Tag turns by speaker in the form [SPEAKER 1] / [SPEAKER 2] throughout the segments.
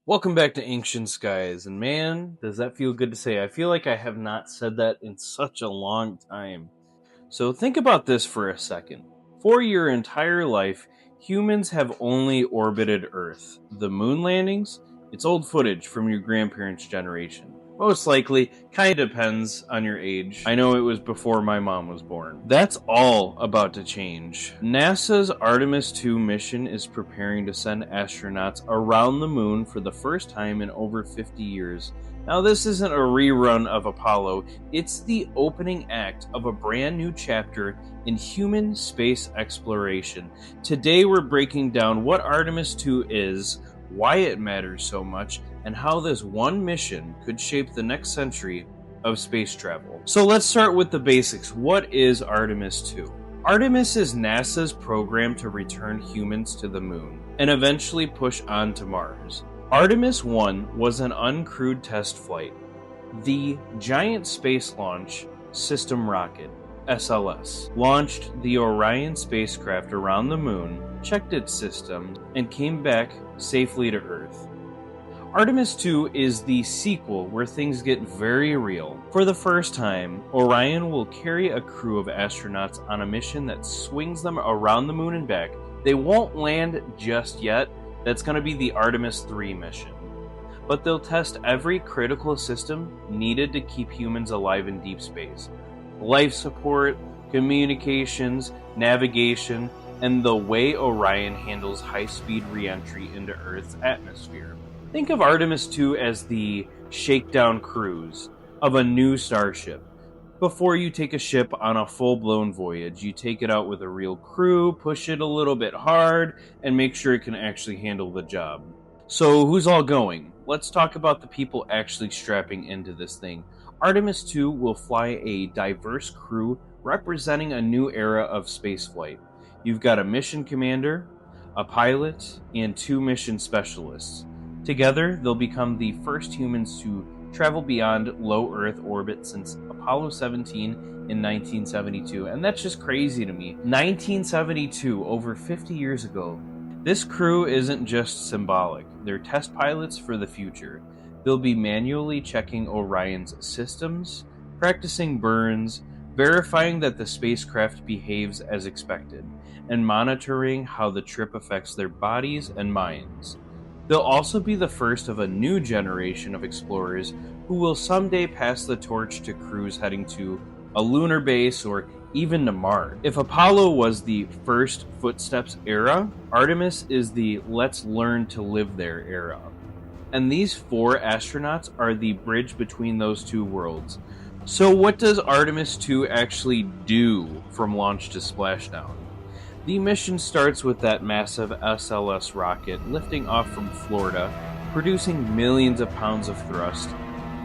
[SPEAKER 1] Welcome back to Ancient Skies, and man, does that feel good to say. I feel like I have not said that in such a long time. So think about this for a second. For your entire life, humans have only orbited Earth. The moon landings? It's old footage from your grandparents' generation. Most likely, kinda depends on your age. I know it was before my mom was born. That's all about to change. NASA's Artemis II mission is preparing to send astronauts around the moon for the first time in over 50 years. Now, this isn't a rerun of Apollo, it's the opening act of a brand new chapter in human space exploration. Today, we're breaking down what Artemis II is, why it matters so much, and how this one mission could shape the next century of space travel. So let's start with the basics. What is Artemis II? Artemis is NASA's program to return humans to the moon and eventually push on to Mars. Artemis I was an uncrewed test flight. The Giant Space Launch System rocket, SLS, launched the Orion spacecraft around the moon, checked its system, and came back safely to Earth. Artemis II is the sequel where things get very real. For the first time, Orion will carry a crew of astronauts on a mission that swings them around the moon and back. They won't land just yet. That's going to be the Artemis III mission. But they'll test every critical system needed to keep humans alive in deep space. Life support, communications, navigation, and the way Orion handles high-speed reentry into Earth's atmosphere. Think of Artemis II as the shakedown cruise of a new starship. Before you take a ship on a full-blown voyage, you take it out with a real crew, push it a little bit hard, and make sure it can actually handle the job. So who's all going? Let's talk about the people actually strapping into this thing. Artemis II will fly a diverse crew representing a new era of spaceflight. You've got a mission commander, a pilot, and 2 mission specialists. Together, they'll become the first humans to travel beyond low Earth orbit since Apollo 17 in 1972, and that's just crazy to me. 1972, over 50 years ago. This crew isn't just symbolic, they're test pilots for the future. They'll be manually checking Orion's systems, practicing burns, verifying that the spacecraft behaves as expected, and monitoring how the trip affects their bodies and minds. They'll also be the first of a new generation of explorers who will someday pass the torch to crews heading to a lunar base or even to Mars. If Apollo was the first footsteps era, Artemis is the let's learn to live there era. And these 4 astronauts are the bridge between those two worlds. So what does Artemis II actually do from launch to splashdown? The mission starts with that massive SLS rocket lifting off from Florida, producing millions of pounds of thrust.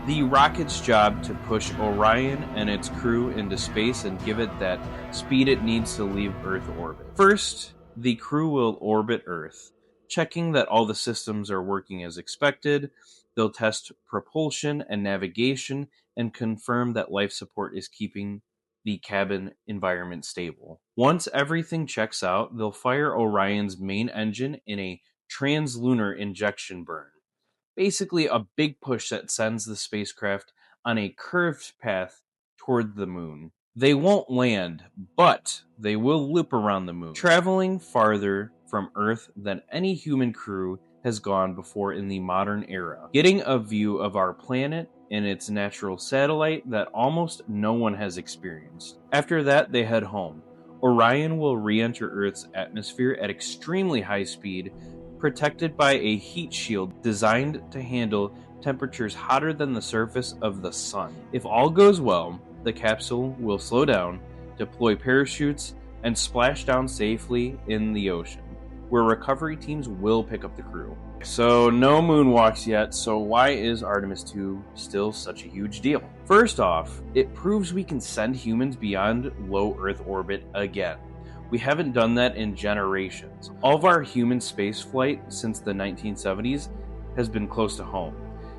[SPEAKER 1] The rocket's job to push Orion and its crew into space and give it that speed it needs to leave Earth orbit. First, the crew will orbit Earth, checking that all the systems are working as expected. They'll test propulsion and navigation and confirm that life support is keeping the cabin environment stable. Once everything checks out, they'll fire Orion's main engine in a translunar injection burn. Basically, a big push that sends the spacecraft on a curved path toward the moon. They won't land, but they will loop around the moon, traveling farther from Earth than any human crew has gone before in the modern era, getting a view of our planet and its natural satellite that almost no one has experienced. After that, they head home. Orion will re-enter Earth's atmosphere at extremely high speed, protected by a heat shield designed to handle temperatures hotter than the surface of the sun. If all goes well, the capsule will slow down, deploy parachutes, and splash down safely in the ocean, where recovery teams will pick up the crew. So no moonwalks yet, so why is Artemis II still such a huge deal? First off, it proves we can send humans beyond low Earth orbit again. We haven't done that in generations. All of our human spaceflight since the 1970s has been close to home.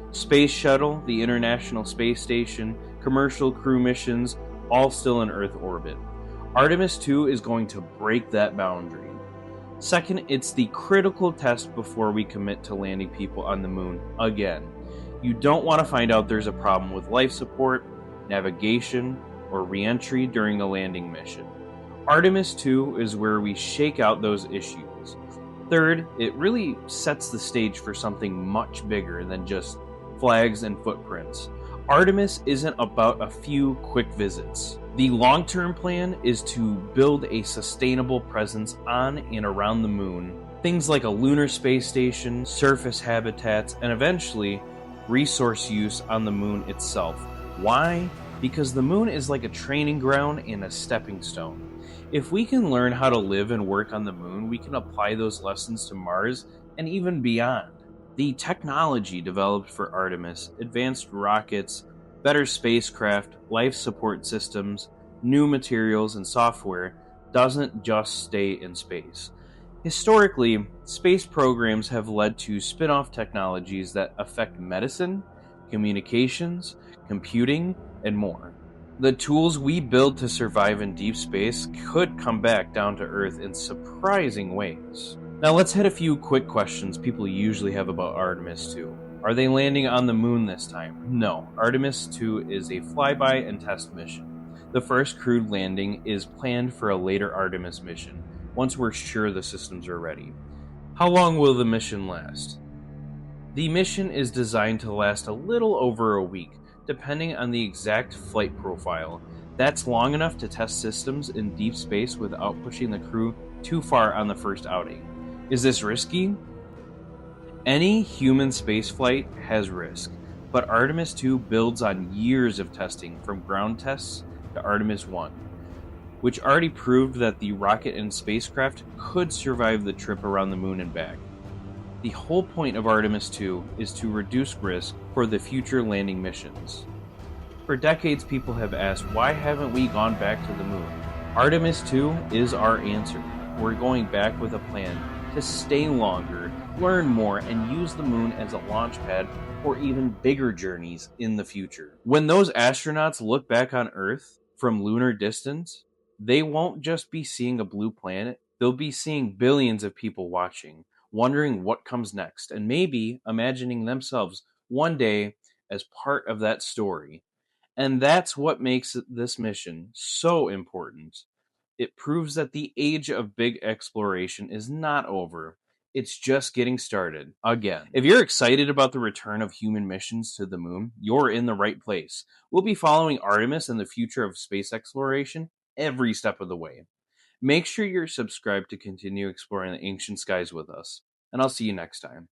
[SPEAKER 1] Space Shuttle, the International Space Station, commercial crew missions, all still in Earth orbit. Artemis II is going to break that boundary. Second, it's the critical test before we commit to landing people on the moon again. You don't want to find out there's a problem with life support, navigation, or reentry during the landing mission. Artemis II is where we shake out those issues. Third, it really sets the stage for something much bigger than just flags and footprints. Artemis isn't about a few quick visits. The long term plan is to build a sustainable presence on and around the moon. Things like a lunar space station, surface habitats, and eventually resource use on the moon itself. Why? Because the moon is like a training ground and a stepping stone. If we can learn how to live and work on the moon, we can apply those lessons to Mars and even beyond. The technology developed for Artemis, advanced rockets, better spacecraft, life support systems, new materials, and software, doesn't just stay in space. Historically, space programs have led to spin off technologies that affect medicine, communications, computing, and more. The tools we build to survive in deep space could come back down to Earth in surprising ways. Now let's hit a few quick questions people usually have about Artemis II. Are they landing on the moon this time? No, Artemis II is a flyby and test mission. The first crewed landing is planned for a later Artemis mission, once we're sure the systems are ready. How long will the mission last? The mission is designed to last a little over a week, depending on the exact flight profile. That's long enough to test systems in deep space without pushing the crew too far on the first outing. Is this risky? Any human spaceflight has risk, but Artemis II builds on years of testing from ground tests to Artemis I, which already proved that the rocket and spacecraft could survive the trip around the moon and back. The whole point of Artemis II is to reduce risk for the future landing missions. For decades, people have asked, why haven't we gone back to the moon? Artemis II is our answer. We're going back with a plan to stay longer, learn more, and use the moon as a launch pad for even bigger journeys in the future. When those astronauts look back on Earth from lunar distance, they won't just be seeing a blue planet, they'll be seeing billions of people watching, wondering what comes next, and maybe imagining themselves one day as part of that story. And that's what makes this mission so important. It proves that the age of big exploration is not over. It's just getting started again. If you're excited about the return of human missions to the moon, you're in the right place. We'll be following Artemis and the future of space exploration every step of the way. Make sure you're subscribed to continue exploring the ancient skies with us, and I'll see you next time.